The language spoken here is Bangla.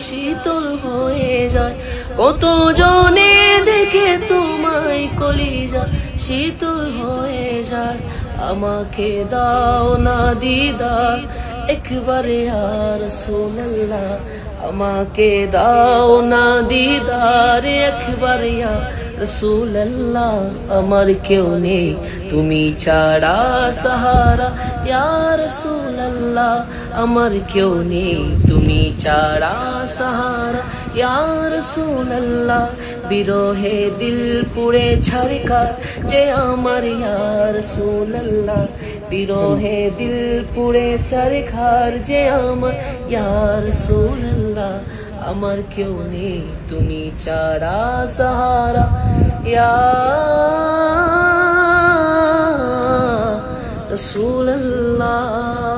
শীতল হয়ে যায়, কত জনে দেখে তোমায় কলিজা শীতল হয়ে যায়। আমাকে দাও না দিদার একবার ইয়া রাসূলুল্লাহ, আমাকে দাও না দিদার একবার ইয়া রাসূলুল্লাহ। আমার কেউ নেই তুমি ছাড়া সাহারা ইয়া রাসূলুল্লাহ, আমার কেউ নেই তুমি ছাড়া সাহারা ইয়া রাসূলুল্লাহ। বিরহে দিল পুড়ে ছারখার যে আমার ইয়া রাসূলুল্লাহ, বিরহে দিল পুড়ে ছারখার যে আমার ইয়া রাসূলুল্লাহ। আমার কেউ নেই তুমি ছাড়া সাহারা ইয়া রাসূলুল্লাহ।